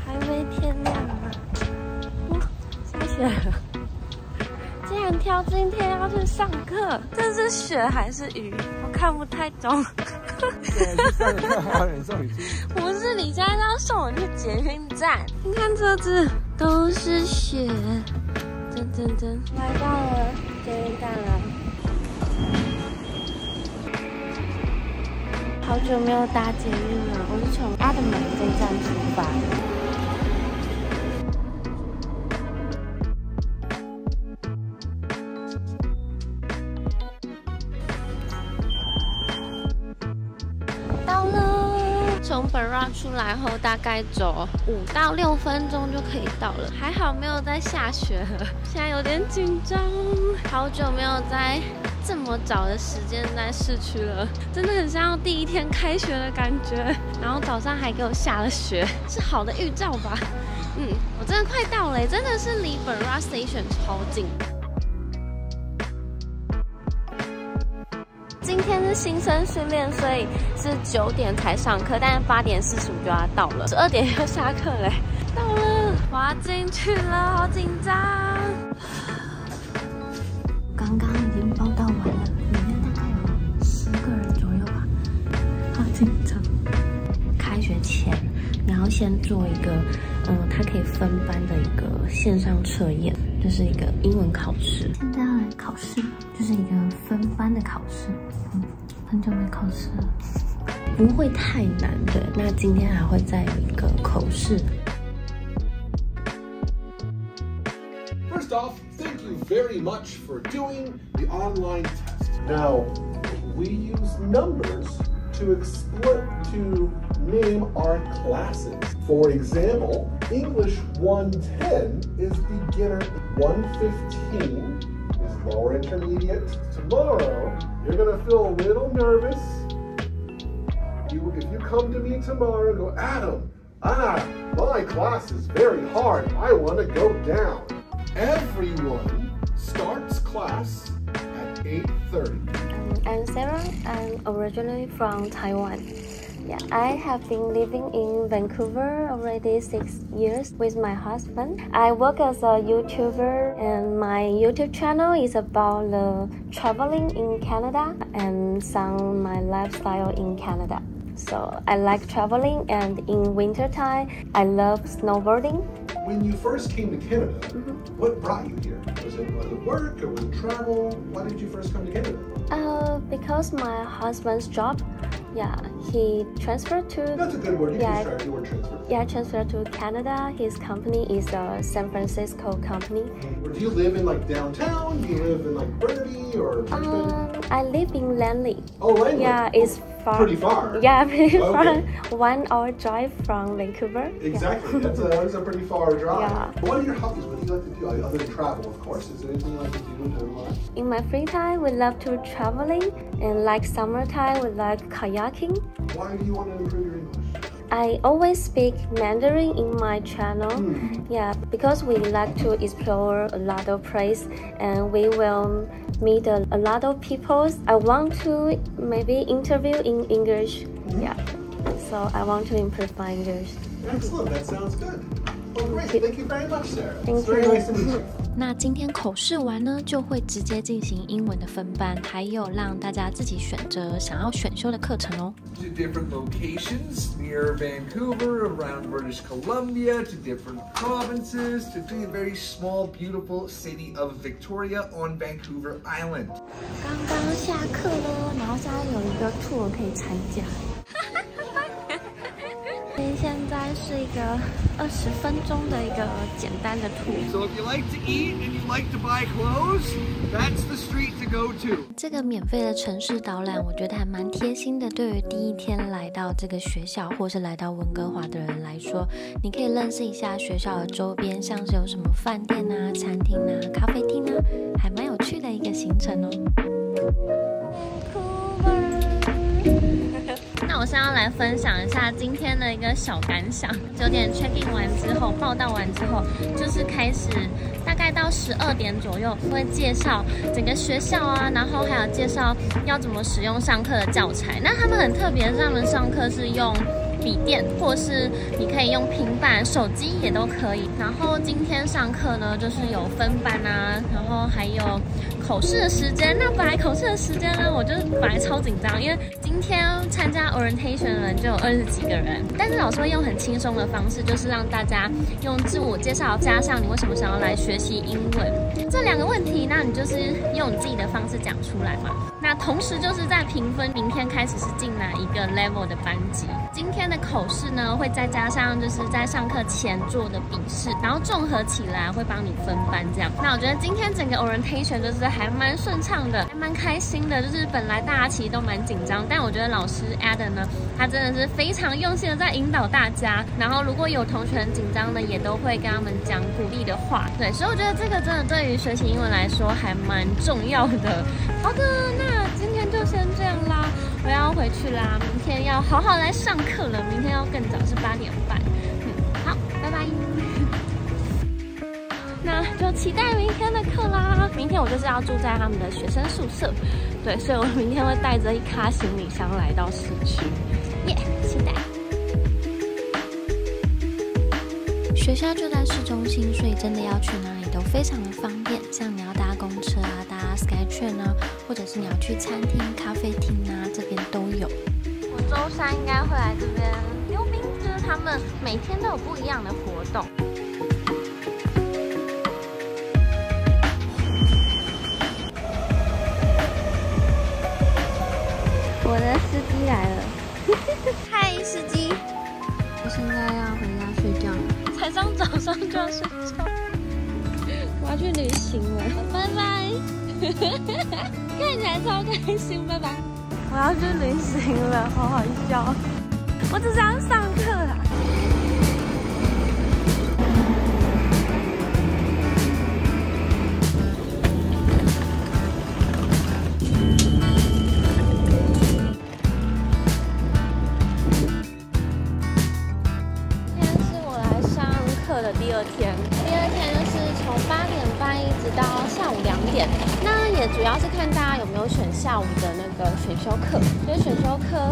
还没天亮啊！哇，下雪了！竟然挑今天要去上课，这是雪还是雨？我看不太懂。不是，你现在要送我去捷运站？你看车子都是雪，真，来到了捷运站了。好久没有搭捷运了，我是从阿德门这站出发的。到了，从 Barat 出来后大概走5到6分钟就可以到了，还好没有在下雪了，现在有点紧张，好久没有在这么早的时间在市区了，真的很像要第一天开学的感觉。然后早上还给我下了雪，是好的预兆吧？我真的快到了，真的是离 Barat Station 超近。今天是新生训练，所以是9点才上课，但是8点45就要到了，12点要下课嘞。到了，我要进去了，好紧张。刚刚已经报到完了，里面大概有10个人左右吧，好紧张。开学前，你要先做一个，它可以分班的一个线上测验，就是一个英文考试。现在要来考试，就是一个分班的考试。很久没考试了，不会太难的。那今天还会再有一个口试。First off, thank you very much for doing the online test. Now, we use numbers to name our classes. For example, English 110 is beginner, 115 is lower intermediate. Tomorrow, you're gonna feel a little nervous. If you come to me tomorrow and go, Adam, my class is very hard. I wanna go down. Everyone starts class at 8:30. I'm Sarah. I'm originally from Taiwan. Yeah, I have been living in Vancouver already 6 years with my husband. I work as a YouTuber, and my YouTube channel is about the traveling in Canada and some my lifestyle in Canada. So I like traveling, and in wintertime, I love snowboarding. When you first came to Canada, what brought you here? Was it work or was it travel? Why did you first come to Canada? Because my husband's job, yeah, he transferred to. That's a good word. You can start the word transfer. Yeah, transferred to Canada. His company is a San Francisco company. Do you live in like downtown? Do you live in like Burnaby or? I live in Langley. Oh, Langley. Yeah, it's far. Pretty far. Yeah, pretty okay. far. 1 hour drive from Vancouver. Exactly. Yeah. That's a pretty far drive. Yeah. What are your hobbies? What do you like to do other than travel? Of course. Is there anything you like to do to relax? In my free time, we love to traveling, and like summertime, we like kayaking. Why do you want to improve your English? I always speak Mandarin in my channel. Yeah, because we like to explore a lot of places, and we will meet a lot of people. I want to maybe interview in English. Yeah, so I want to improve my English. Excellent, that sounds good. Well, great. Thank you very much, Sarah. Thank It's very you. nice to meet you. 那今天口试完呢，就会直接进行英文的分班，还有让大家自己选择想要选修的课程哦。To different locations near Vancouver, around British Columbia, to different provinces, to the very small, beautiful city of Victoria on Vancouver Island. 刚刚下课了，然后现在有一个 tour 可以参加。现在是一个20分钟的一个简单的 tour。 So if you like to eat and you like to buy clothes, that's the street to go to. 这个免费的城市导览，我觉得还蛮贴心的。对于第一天来到这个学校，或是来到温哥华的人来说，你可以认识一下学校的周边，像是有什么饭店啊、餐厅啊、咖啡厅啊，还蛮有趣的一个行程哦。那我现在要来分享一下今天的一个小感想。9点 check in 完之后，报到完之后，就是开始大概到12点左右会介绍整个学校啊，然后还有介绍要怎么使用上课的教材。那他们很特别，他们上课是用笔电，或是你可以用平板、手机也都可以。然后今天上课呢，就是有分班啊，然后还有口试的时间。那本来口试的时间呢，我就本来超紧张，因为今天参加 orientation 的人就有20几个人，但是老师会用很轻松的方式，就是让大家用自我介绍加上你为什么想要来学习英文这2个问题，那你就是用你自己的方式讲出来嘛。那同时就是在评分，明天开始是进哪一个 level 的班级。今天的口试呢，会再加上就是在上课前做的笔试，然后综合起来会帮你分班这样。那我觉得今天整个 orientation 就是还蛮顺畅的，还蛮开心的。就是本来大家其实都蛮紧张，但我觉得老师 Adam 呢，他真的是非常用心的在引导大家。然后如果有同学很紧张的，也都会跟他们讲鼓励的话。对，所以我觉得这个真的对于学习英文来说还蛮重要的。好的，那今天就先这样啦，我要回去啦，明天要好好来上课了，明天要更早，是8点半。好，拜拜。那就期待明天的课啦。明天我就是要住在他们的学生宿舍，对，所以我明天会带着一卡行李箱来到市区，耶，期待。学校就在市中心，所以真的要去哪里都非常的方便。像你要搭公车啊、搭 SkyTrain 啊，或者是你要去餐厅、咖啡厅啊，这边都有。我周3应该会来这边溜冰，就是他们每天都有不一样的活动。我的司机来了，嗨，司机！我现在要回家睡觉了，才上早上就要睡觉。我要去旅行了，拜拜！看起来超开心，拜拜！我要去旅行了，好好笑。我只是要上课啊。第二天就是从8点半一直到下午2点，那也主要是看大家有没有选下午的那个选修课，所以选修课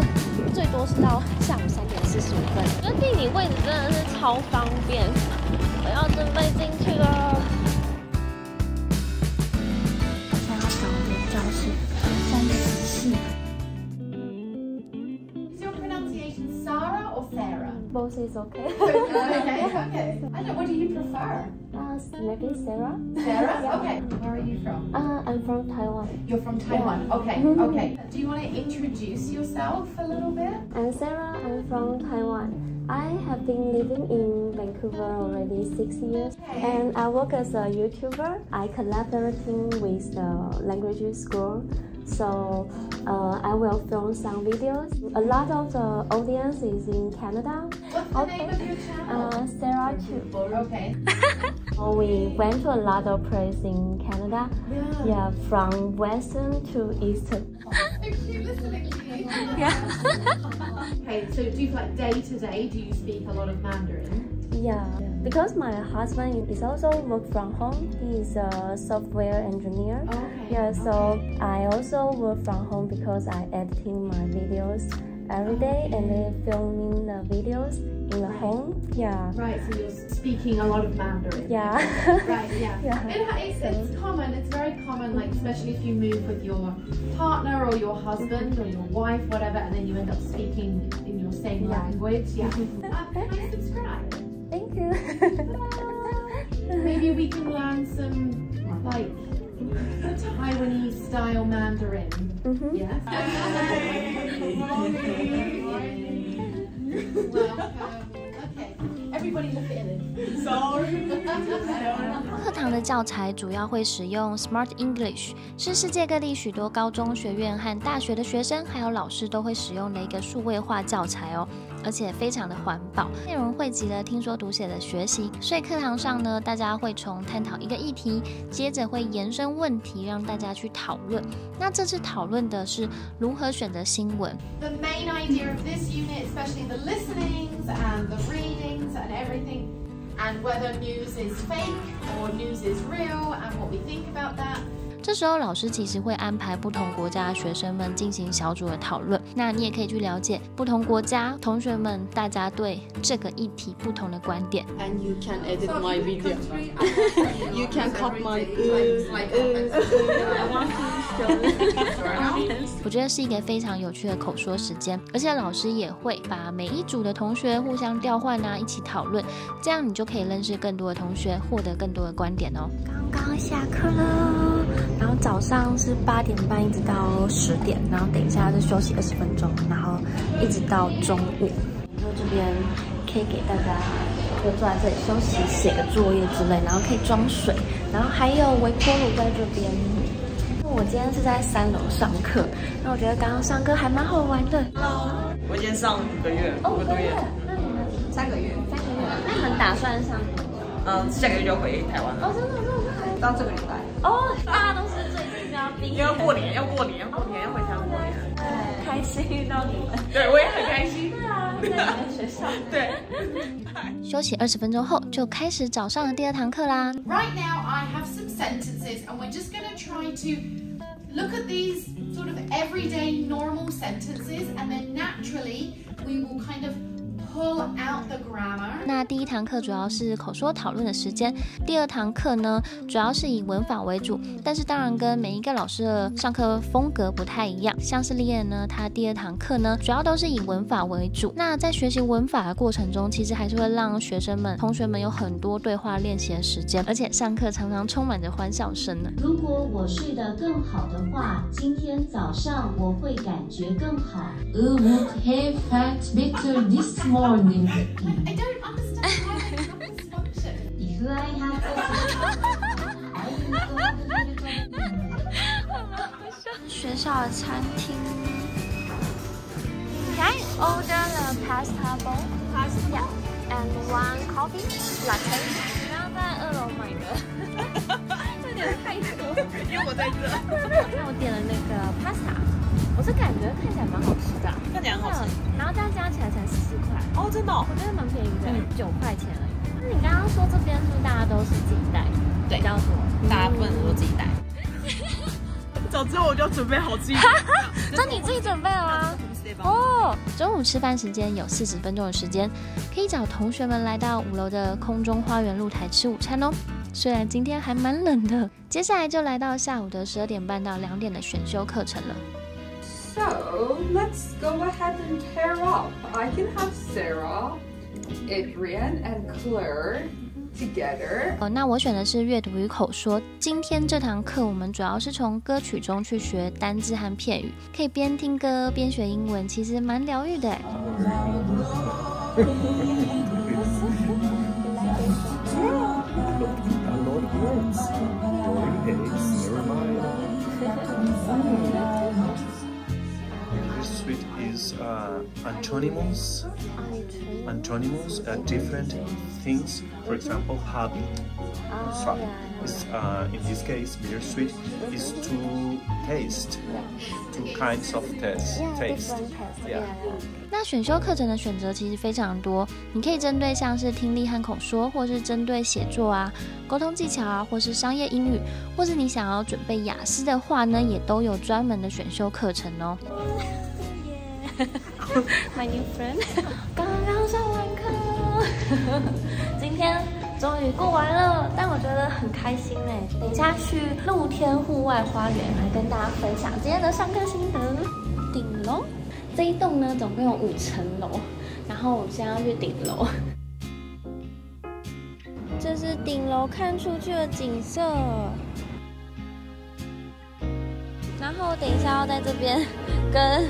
最多是到下午3点45分。我觉得地理位置真的是超方便，我要准备进去了。现在要找我的教室34系。Is your pronunciation Sarah or Sarah? Both is okay. Okay. I don't. What do you prefer? Maybe Sarah. Sarah? Yeah. Okay. Where are you from? I'm from Taiwan. You're from Taiwan. Okay. Okay. Do you want to introduce yourself a little bit? I'm Sarah. I'm from Taiwan. I have been living in Vancouver already 6 years, and I work as a YouTuber. I collaborating with the language school, so I will film some videos. A lot of the audience is in Canada. What's the name of your channel? Sarah Chu. Okay. We went to a lot of places in Canada. Yeah, from western to eastern. Is she listening to you? Yeah. Okay, so do you like day to day? Do you speak a lot of Mandarin? Yeah, because my husband is also work from home. He is a software engineer. Okay. Yeah, so I also work from home because I editing my videos every day and then filming the videos in the home. Yeah. Right, so you're speaking a lot of Mandarin. Yeah. Right, yeah. Yeah. It's common, it's very common, like especially if you move with your partner or your husband or your wife, whatever, and then you end up speaking in your same language. Yeah. Can I subscribe? Thank you. Maybe we can learn some, like, Taiwanese style Mandarin. Yes? Welcome. Okay. Everybody look at it. Sorry. 课堂的教材主要会使用 Smart English， 是世界各地许多高中学院和大学的学生还有老师都会使用的一个数位化教材哦，而且非常的环保。内容汇集了听说读写的学习，所以课堂上呢，大家会从探讨一个议题，接着会延伸问题，让大家去讨论。那这次讨论的是如何选择新闻。The main idea of this unit, especially the listenings and the readings and everything, and whether news is fake or news is real and what we think about that. 这时候老师其实会安排不同国家的学生们进行小组的讨论，那你也可以去了解不同国家同学们大家对这个议题不同的观点。And you can edit my video. You can cut my. 我觉得是一个非常有趣的口说时间，而且老师也会把每一组的同学互相调换啊，一起讨论，这样你就可以认识更多的同学，获得更多的观点哦。刚刚下课了，然后早上是8点半一直到10点，然后等一下就休息20分钟，然后一直到中午。然后这边可以给大家就坐在这里休息，写个作业之类，然后可以装水，然后还有微波炉在这边。我今天是在3楼上课，那我觉得刚刚上课还蛮好玩的。我今天上5个月，5个多月。那你们3个月。3个月？那你们打算上多久？下个月就回台湾了。哦，真的这么快？到这个礼拜。哦，大家都是最近就要毕业，要过年，要回台湾过年。开心遇到你们。对，我也很开心。对啊，在你们学校。对。休息20分钟后，就开始早上的第2堂课啦。Right now, I have some sentences, and we're just going to try to look at these sort of everyday normal sentences, and then naturally we will kind of pull out the grammar. 那第1堂课主要是口说讨论的时间，第2堂课呢主要是以文法为主，但是当然跟每一个老师的上课风格不太一样。像是丽燕呢，她第2堂课呢主要都是以文法为主。那在学习文法的过程中，其实还是会让同学们有很多对话练习的时间，而且上课常常充满着欢笑声呢。如果我睡得更好的话，今天早上我会感觉更好。I would have felt better this morning. I don't understand how they have this function. If I had I would go 学校的餐厅。Can I order the pasta bowl? Pasta and one coffee latte. 不要在2楼买的，这点太多。因为我在这。那我点了那个 pasta， 我是感觉看起来蛮好吃的，看起来很好吃。然后这样加起来才14块。哦，真的哦，我觉得蛮便宜的，9块钱而已。那你刚刚说这边是不是大家都是自己带？对，比较多，大部分都自己带。早知道我就准备好自己。这你自己准备了吗？哦，中午吃饭时间有40分钟的时间，可以找同学们来到5楼的空中花园露台吃午餐哦。虽然今天还蛮冷的，接下来就来到下午的12点半到2点的选修课程了。So let's go ahead and pair up. I can have Sarah, Adrian, and Claire together. 那我选的是阅读与口说。今天这堂课我们主要是从歌曲中去学单字和片语，可以边听歌边学英文，其实蛮疗愈的。Suite is antonyms, different things. For example, hobby. Is, in this case, beer sweet is to taste, 2 kinds of taste. Yeah. 那选修课程的选择其实非常多，你可以针对像是听力和口说，或是针对写作啊、沟通技巧啊，或是商业英语，或是你想要准备雅思的话呢，也都有专门的选修课程哦。My new friend， 刚刚上完课，今天终于过完了，但我觉得很开心哎。等一下去露天户外花园来跟大家分享今天的上课心得。顶楼这一栋呢，总共有5层楼，然后我们现在要去顶楼。这是顶楼看出去的景色，然后等一下要在这边跟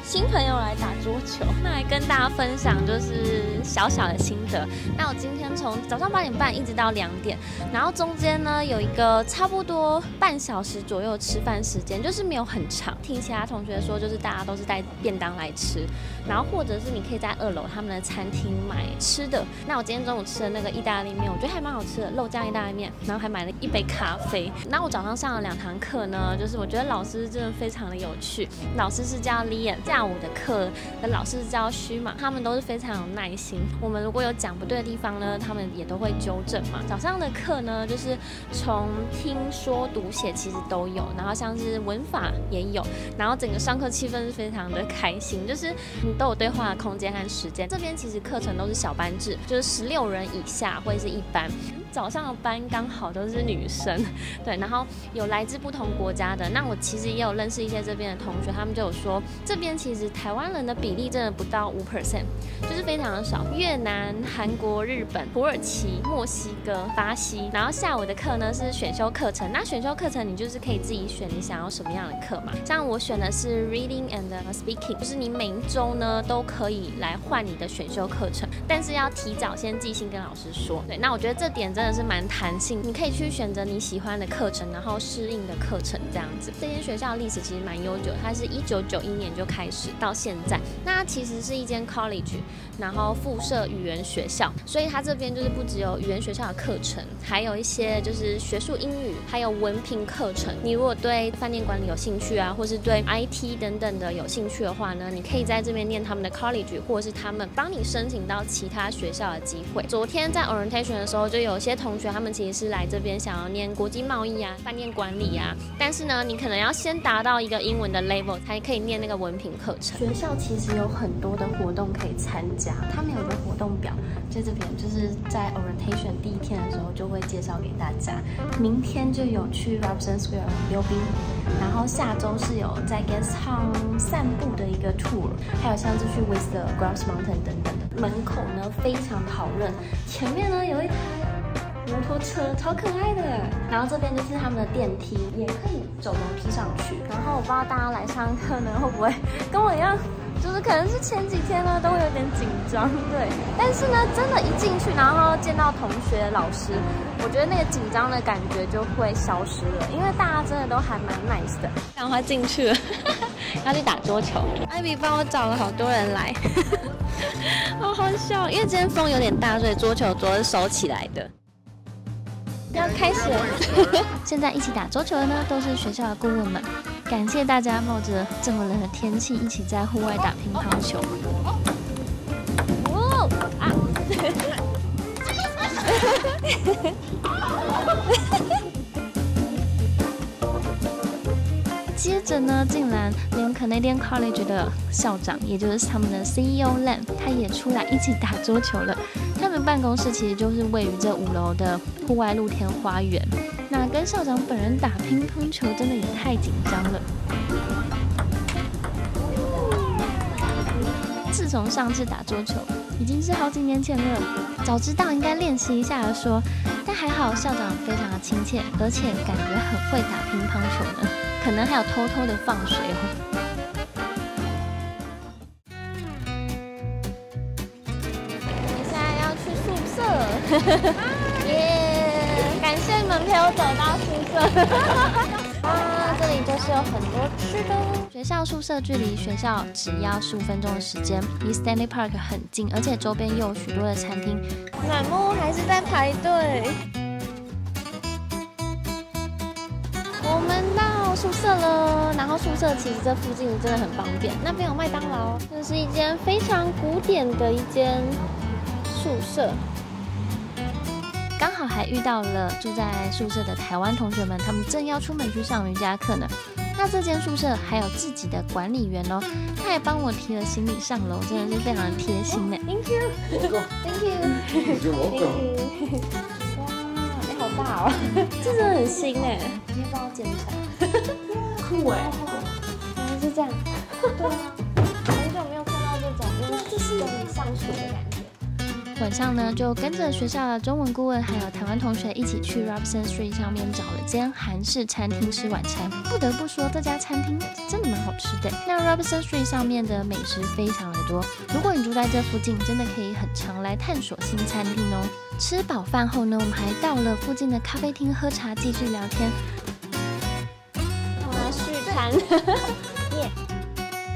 新朋友来打桌球，那来跟大家分享就是小小的心得。那我今天从早上8点半一直到2点，然后中间呢有一个差不多半小时左右吃饭时间，就是没有很长。听其他同学说，就是大家都是带便当来吃，然后或者是你可以在2楼他们的餐厅买吃的。那我今天中午吃的那个意大利面，我觉得还蛮好吃的，肉酱意大利面，然后还买了1杯咖啡。那我早上上了2堂课呢，就是我觉得老师真的非常的有趣，老师是叫 Lian， 这下午的课的老师教虚嘛，他们都是非常有耐心。我们如果有讲不对的地方呢，他们也都会纠正嘛。早上的课呢，就是从听说读写其实都有，然后像是文法也有，然后整个上课气氛是非常的开心，就是你都有对话的空间和时间。这边其实课程都是小班制，就是16人以下会是一班。早上的班刚好都是女生，对，然后有来自不同国家的。那我其实也有认识一些这边的同学，他们就有说，这边其实台湾人的比例真的不到5%，就是非常的少。越南、韩国、日本、土耳其、墨西哥、巴西。然后下午的课呢是选修课程，那选修课程你就是可以自己选你想要什么样的课嘛。像我选的是 Reading and Speaking， 就是你每一周呢都可以来换你的选修课程，但是要提早先寄信跟老师说。对，那我觉得这点真的是蛮弹性，你可以去选择你喜欢的课程，然后适应的课程这样子。这间学校的历史其实蛮悠久，它是1991年就开始到现在。那它其实是一间 college， 然后附设语言学校，所以它这边就是不只有语言学校的课程，还有一些就是学术英语，还有文凭课程。你如果对饭店管理有兴趣啊，或是对 IT 等等的有兴趣的话呢，你可以在这边念他们的 college， 或者是他们帮你申请到其他学校的机会。昨天在 orientation 的时候，就有些同学他们其实是来这边想要念国际贸易啊、饭店管理啊，但是呢，你可能要先达到一个英文的 level 才可以念那个文凭课程。学校其实有很多的活动可以参加，他们有个活动表在这边，就是在 orientation 第一天的时候就会介绍给大家。明天就有去 Robson Square 溜冰，然后下周是有在 Guest Town 散步的一个 tour， 还有像是去 Whistler、Grouse Mountain 等等的。门口呢非常讨论，前面呢有一台摩托车超可爱的，然后这边就是他们的电梯，也可以走楼梯上去。然后我不知道大家来上课呢会不会跟我一样，就是可能是前几天呢都会有点紧张，对。但是呢，真的，一进去然后见到同学、老师，我觉得那个紧张的感觉就会消失了，因为大家真的都还蛮 nice 的。赶快进去了，要去打桌球。艾比帮我找了好多人来，好好笑，因为今天风有点大，所以桌球桌是收起来的。要开始了，现在一起打桌球的呢，都是学校的顾问们。感谢大家冒着这么冷的天气，一起在户外打乒乓球。哦啊！接着呢，竟然连 Canadian College 的校长，也就是他们的 CEO Len， 他也出来一起打桌球了。他们办公室其实就是位于这5楼的户外露天花园。那跟校长本人打乒乓球，真的也太紧张了。自从上次打桌球，已经是好几年前了，早知道应该练习一下而说。但还好校长非常的亲切，而且感觉很会打乒乓球呢。可能还有偷偷的放水哦。你现在要去宿舍，耶！感谢你们陪我走到宿舍。啊，这里就是有很多吃的哦。学校宿舍距离学校只要15分钟的时间，离 Stanley Park 很近，而且周边又有许多的餐厅。满木还是在排队。我们到宿舍了，然后宿舍其实这附近真的很方便，那边有麦当劳，这是一间非常古典的一间宿舍。刚好还遇到了住在宿舍的台湾同学们，他们正要出门去上瑜伽课呢。那这间宿舍还有自己的管理员哦，他还帮我提了行李上楼，真的是非常的贴心呢。Thank you, thank you, You're welcome. 好大哦，这真的很新哎，你要帮我检查，酷哎，原来是这样，对啊，很久没有看到这种，因为这是有点上学的感觉。晚上呢，就跟着学校的中文顾问还有台湾同学一起去 Robson Street 上面找了间韩式餐厅吃晚餐。不得不说，这家餐厅真的蛮好吃的。那 Robson Street 上面的美食非常的多，如果你住在这附近，真的可以很常来探索新餐厅哦。吃饱饭后呢，我们还到了附近的咖啡厅喝茶，继续聊天。哇，续餐，耶！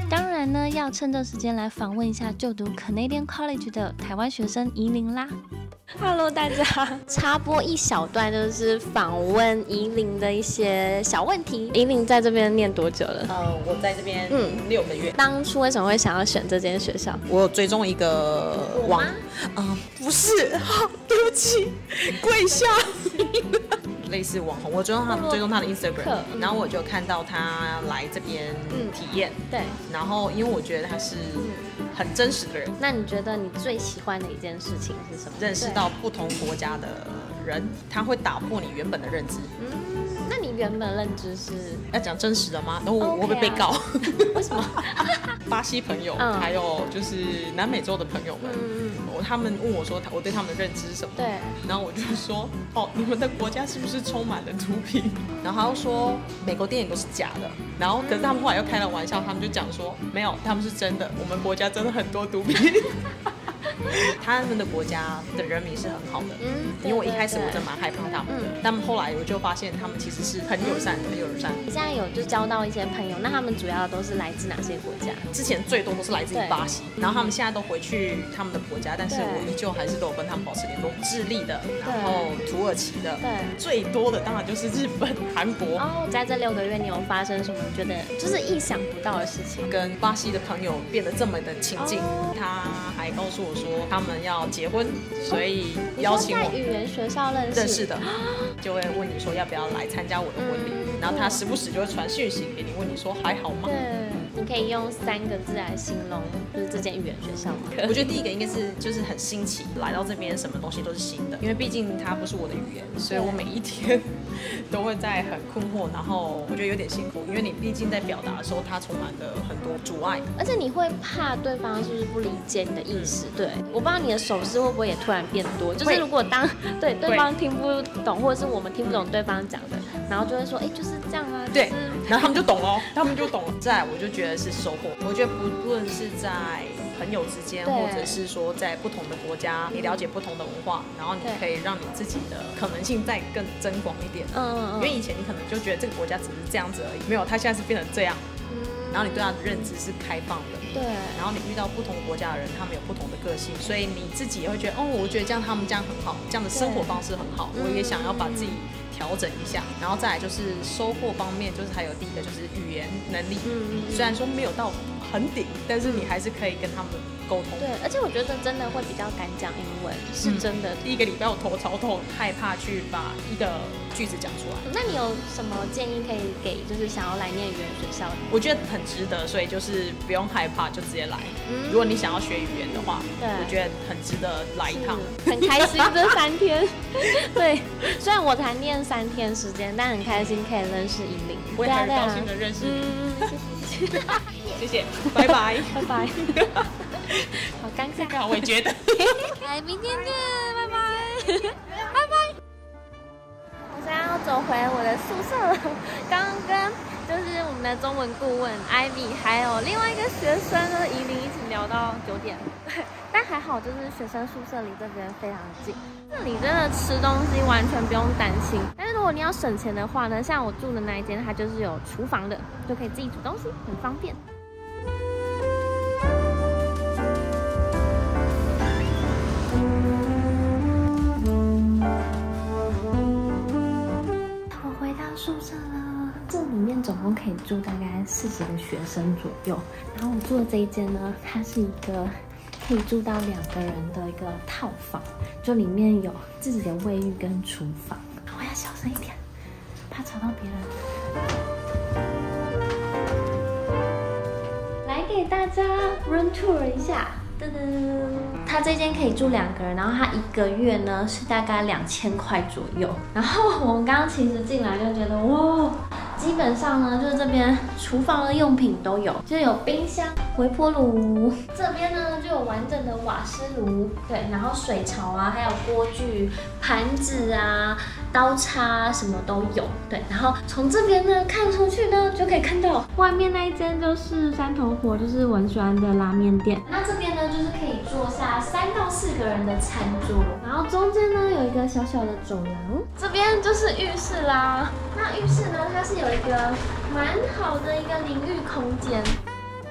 当然然呢，要趁这时间来访问一下就读 Canadian College 的台湾学生怡琳啦。Hello， 大家，插播一小段，就是访问怡琳的一些小问题。怡琳在这边念多久了？我在这边6个月。当初为什么会想要选这间学校？我有追踪一个网，不是，对不起，跪下。类似网红，我追踪他的 Instagram， 然后我就看到他来这边体验，对，然后因为我觉得他是很真实的人。那你觉得你最喜欢的一件事情是什么？认识到不同国家的人，他会打破你原本的认知。那你原本认知是要讲真实的吗？然后我会不会被告？为什么？巴西朋友，还有就是南美洲的朋友们，他们问我说我对他们的认知是什么？对，然后我就说你们的国家是不是充满了毒品？然后他又说美国电影都是假的，然后可是他们后来又开了玩笑，他们就讲说没有，他们是真的，我们国家真的很多毒品。他们的国家的人民是很好的，因为我一开始我真的蛮害怕他们的，但后来我就发现他们其实是很友善的，很友善。你现在有就交到一些朋友，那他们主要都是来自哪些国家？之前最多都是来自于巴西，然后他们现在都回去他们的国家，但是我依旧还是都有跟他们保持联络。智利的，然后土耳其的，对，最多的当然就是日本、韩国。在这6个月，你有发生什么觉得就是意想不到的事情？跟巴西的朋友变得这么的亲近，他还告诉我说他们要结婚，所以邀请我。在语言学校认识的，就会问你说要不要来参加我的婚礼，然后他时不时就会传讯息给你，问你说还好吗？对，你可以用3个字来形容，就是这间语言学校吗？我觉得第一个应该是就是很新奇，来到这边什么东西都是新的，因为毕竟它不是我的语言，所以我每一天都会在很困惑，然后我觉得有点辛苦，因为你毕竟在表达的时候，它充满了很多阻碍，而且你会怕对方是不是不理解你的意思？对，我不知道你的手势会不会也突然变多，就是如果当对方听不懂，或者是我们听不懂对方讲的，然后就会说就是这样啊，对，然后他们就懂了，他们就懂了。再来我就觉得是收获，我觉得不论是在朋友之间，或者是说在不同的国家，你了解不同的文化，然后你可以让你自己的可能性再更增广一点。因为以前你可能就觉得这个国家只是这样子而已，没有，它现在是变成这样。然后你对他的认知是开放的，对。然后你遇到不同国家的人，他们有不同的个性，所以你自己也会觉得我觉得这样他们这样很好，这样的生活方式很好，我也想要把自己调整一下。然后再来就是收获方面，就是还有第一个就是语言能力，虽然说没有到很顶，但是你还是可以跟他们沟通。对，而且我觉得真的会比较敢讲英文，是真的。第1个礼拜我头超痛，害怕去把一个句子讲出来。那你有什么建议可以给就是想要来念语言学校的？我觉得很值得，所以就是不用害怕，就直接来。如果你想要学语言的话，我觉得很值得来一趟，很开心这3天。对，虽然我才念3天时间，但很开心可以认识怡琳。我也很高兴的认识你。谢谢，拜拜，拜拜。好尴尬，我也觉得。来，明天见，拜拜，拜拜。我现在要走回我的宿舍了。刚刚跟就是我们的中文顾问 Ivy 还有另外一个学生呢怡琳一起聊到9点，但还好就是学生宿舍离这边非常近，这里真的吃东西完全不用担心。但是如果你要省钱的话呢，像我住的那一间它就是有厨房的，就可以自己煮东西，很方便。宿舍了，这里面总共可以住大概40个学生左右。然后我住的这一间呢，它是一个可以住到2个人的一个套房，就里面有自己的卫浴跟厨房。我要小声一点，怕吵到别人。来给大家 run tour 一下。噔噔，他这间可以住2个人，然后他1个月呢是大概2000块左右。然后我们刚刚其实进来就觉得哇，基本上呢就是这边厨房的用品都有，就有冰箱、微波炉，这边呢就有完整的瓦斯炉，对，然后水槽啊，还有锅具、盘子啊、刀叉什么都有，对。然后从这边呢看出去呢，就可以看到外面那一间就是山头火，就是文轩的拉面店。那这边呢就是可以坐下3到4个人的餐桌，然后中间呢有一个小小的走廊，这边就是浴室啦。那浴室呢，它是有一个蛮好的一个淋浴空间。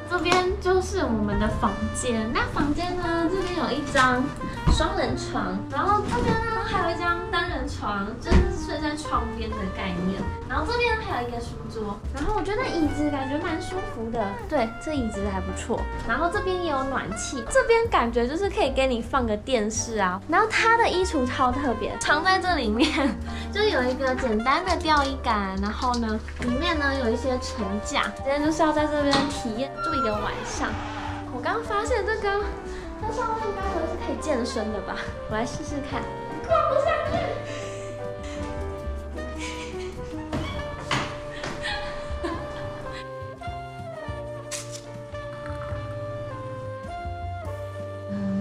这边就是我们的房间。那房间呢，这边有一张双人床，然后这边呢还有一张单人床，就是睡在窗边的概念。然后这边还有一个书桌，然后我觉得椅子感觉蛮舒服的，对，这椅子还不错。然后这边也有暖气，这边感觉就是可以给你放个电视啊。然后它的衣橱超特别，藏在这里面，就是有一个简单的吊衣杆，然后呢里面呢有一些层架。今天就是要在这边体验住一个晚上。我刚刚发现这个。这上面该不会是可以健身的吧？我来试试看。跨不上去。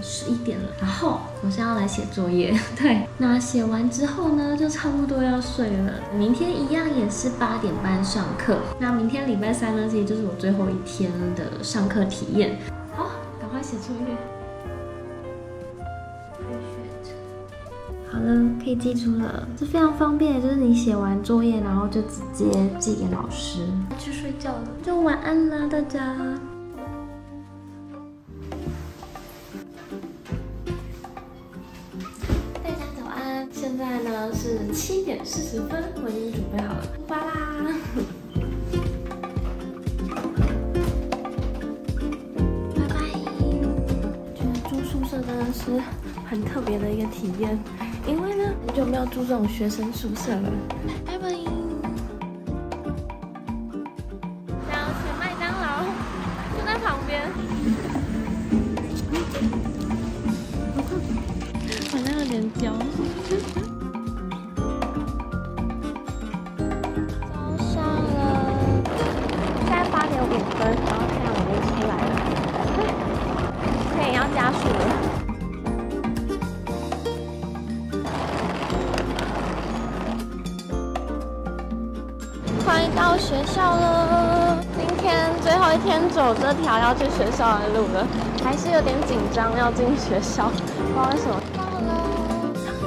11点了，然后我现在要来写作业。对，那写完之后呢，就差不多要睡了。明天一样也是8点半上课。那明天礼拜3呢，其实就是我最后一天的上课体验。好，赶快写作业。好了，可以寄出了，这非常方便，就是你写完作业，然后就直接寄给老师。要去睡觉了，就晚安啦，大家。大家早安，现在呢是7点40分，我已经准备好了，出发啦！拜拜。觉得住宿舍真的是很特别的一个体验。因为呢，很久没有住这种学生宿舍了。拜拜。想要去麦当劳，就在旁边。好像有点焦。早上了，现在8点5分，然后太阳已经出来了，可以要加速了。快到学校了，今天最后一天走这条要去学校的路了，还是有点紧张要进学校，不知道为什么。到了，上课。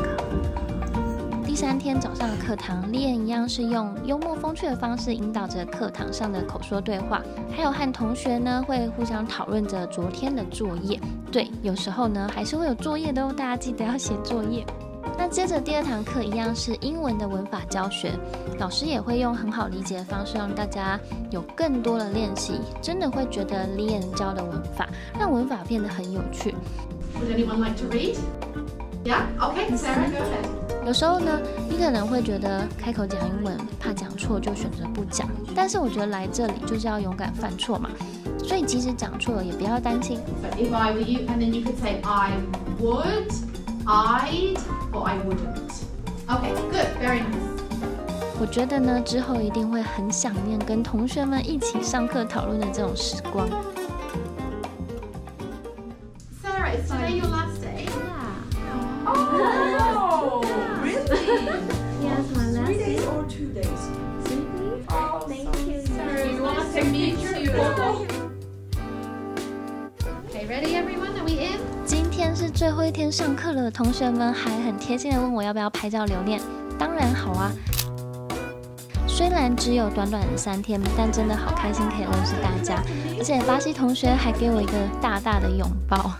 第3天早上的课堂，丽燕一样是用幽默风趣的方式引导着课堂上的口说对话，还有和同学呢会互相讨论着昨天的作业。对，有时候呢还是会有作业的哦，大家记得要写作业。那接着第2堂课一样是英文的文法教学，老师也会用很好理解的方式让大家有更多的练习，真的会觉得Lian教的文法让文法变得很有趣。Would anyone like to read? Yeah? Okay, Sarah, go ahead. 有时候呢，你可能会觉得开口讲英文怕讲错就选择不讲，但是我觉得来这里就是要勇敢犯错嘛，所以即使讲错了也不要担心。So if I were you, and then you could say I would, I'd, or I wouldn't. Okay, good, very nice. 我觉得呢，之后一定会很想念跟同学们一起上课讨论的这种时光。Sarah, is today your last day? Yeah. Oh, really? Yes, my last 3 day. days or 2 days? Oh, Thank you. Sarah, nice to meet you. Okay, ready everyone? Are we in? 今天是最后一天上课了，同学们还很贴心的问我要不要拍照留念，当然好啊。虽然只有短短的3天，但真的好开心可以认识大家，而且巴西同学还给我一个大大的拥抱。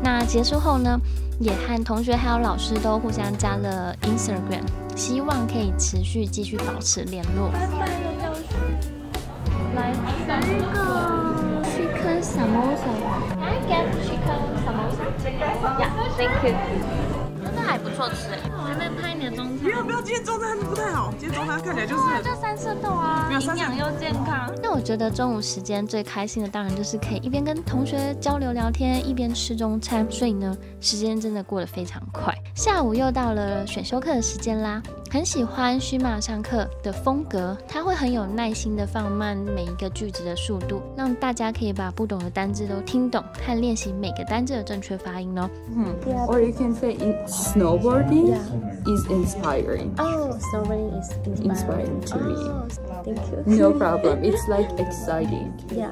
那结束后呢，也和同学还有老师都互相加了 Instagram， 希望可以持续继续保持联络。拜拜了，教学。来3个 chicken samosa。Can I get chicken samosa? Yeah, thank you. 真的还不错吃哎，我还没拍你的中餐。不要，今天中餐不太好，今天中餐看起来就是就3色豆啊，营养又健康。那我觉得中午时间最开心的当然就是可以一边跟同学交流聊天，一边吃中餐，所以呢，时间真的过得非常快。下午又到了选修课的时间啦，很喜欢须玛上课的风格，他会很有耐心的放慢每一个句子的速度，让大家可以把不懂的单字都听懂，和练习每个单字的正确发音哦。Or you can say snowboarding is inspiring. Oh, snowboarding is Inspiring to me. Oh, thank you. No problem. It's like exciting. Yeah.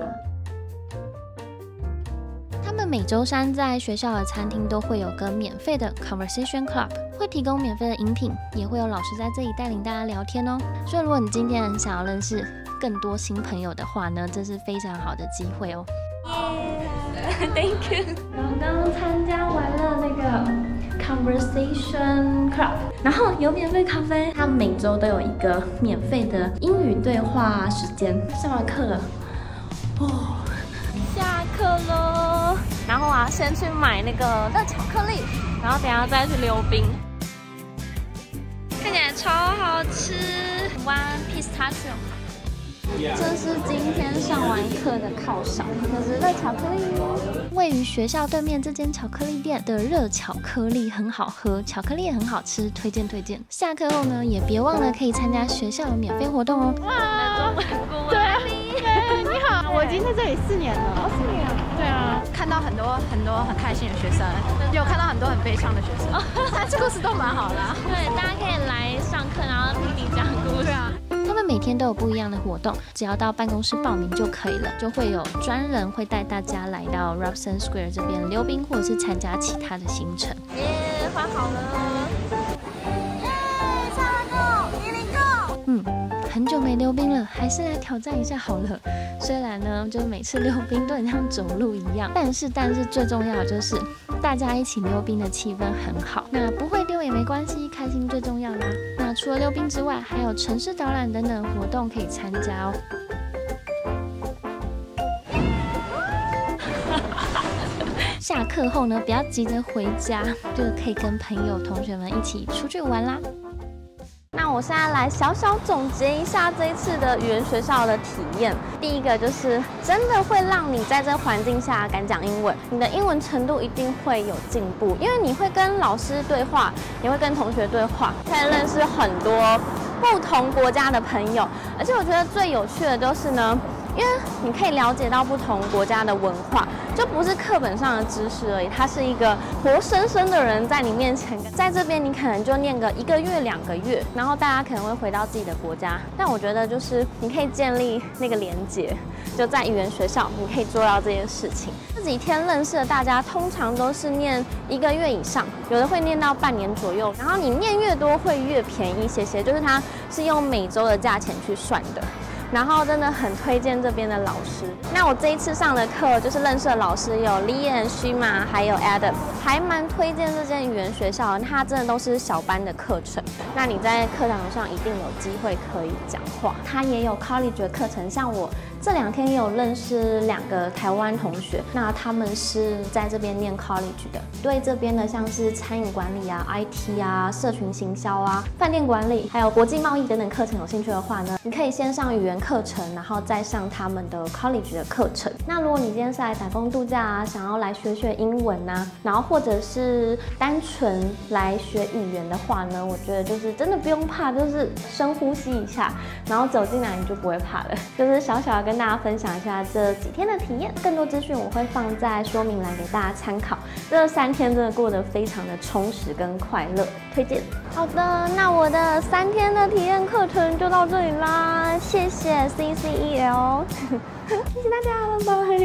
他们每周3在学校的餐厅都会有个免费的 Conversation Club， 会提供免费的饮品，也会有老师在这里带领大家聊天哦。所以如果你今天很想要认识更多新朋友的话呢，这是非常好的机会哦。Thank you。刚刚参加完了那个 Conversation Club， 然后有免费咖啡，他们每周都有一个免费的英语对话时间。上完课了，哦，下课喽。然后啊，先去买那个热巧克力，然后等一下再去溜冰。看起来超好吃 ，One Pistachio。这是今天上完课的犒赏，就是热巧克力。位于学校对面这间巧克力店的热巧克力很好喝，巧克力也很好吃，推荐推荐。下课后呢，也别忘了可以参加学校的免费活动哦。哇，对，你好，我已经在这里4年了。4年。对啊，看到很多很开心的学生，有看到很多很悲伤的学生，但这故事都蛮好的。对，大家可以来上课，然后听你讲故事。对啊。他们每天都有不一样的活动，只要到办公室报名就可以了，就会有专人会带大家来到 Robson Square 这边溜冰，或者是参加其他的行程。耶，换好了！耶，下go，1零 go。很久没溜冰了，还是来挑战一下好了。虽然呢，就每次溜冰都很像走路一样，但是最重要的就是大家一起溜冰的气氛很好。那不会溜也没关系，开心最重要啦。那除了溜冰之外，还有城市导览等等活动可以参加哦。下课后呢，不要急着回家，就可以跟朋友、同学们一起出去玩啦。那我现在来小小总结一下这一次的语言学校的体验。第一个就是真的会让你在这环境下敢讲英文，你的英文程度一定会有进步，因为你会跟老师对话，也会跟同学对话，可以认识很多不同国家的朋友。而且我觉得最有趣的就是呢，因为你可以了解到不同国家的文化，就不是课本上的知识而已，它是一个活生生的人在你面前。在这边你可能就念个1个月、2个月，然后大家可能会回到自己的国家。但我觉得就是你可以建立那个连结，就在语言学校你可以做到这件事情。这几天认识的大家通常都是念1个月以上，有的会念到半年左右。然后你念越多会越便宜一些些，就是它是用每周的价钱去算的。然后真的很推荐这边的老师。那我这一次上的课就是认识的老师有 Lian、Shima 还有 Adam， 还蛮推荐这间语言学校，它真的都是小班的课程。那你在课堂上一定有机会可以讲话。它也有 college 的课程，像我这2天也有认识2个台湾同学，那他们是在这边念 college 的，对这边的像是餐饮管理啊、IT 啊、社群行销啊、饭店管理，还有国际贸易等等课程有兴趣的话呢，你可以先上语言课程，然后再上他们的 college 的课程。那如果你今天是来打工度假啊，想要来学学英文啊，然后或者是单纯来学语言的话呢，我觉得就是真的不用怕，就是深呼吸一下，然后走进来你就不会怕了。就是小小的跟大家分享一下这几天的体验，更多资讯我会放在说明栏给大家参考。这3天真的过得非常的充实跟快乐，推荐。好的，那我的3天的体验课程就到这里啦，谢谢 CCEL， 谢谢大家，拜拜！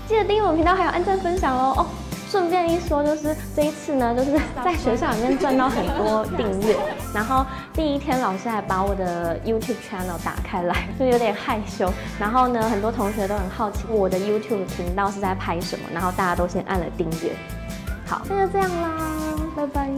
记得订阅我们频道，还有按赞分享哦。哦，顺便一说，就是这一次呢，就是在学校里面赚到很多订阅，然后第1天老师还把我的 YouTube channel 打开来，就有点害羞。然后呢，很多同学都很好奇我的 YouTube 频道是在拍什么，然后大家都先按了订阅。好，那就这样啦，拜拜。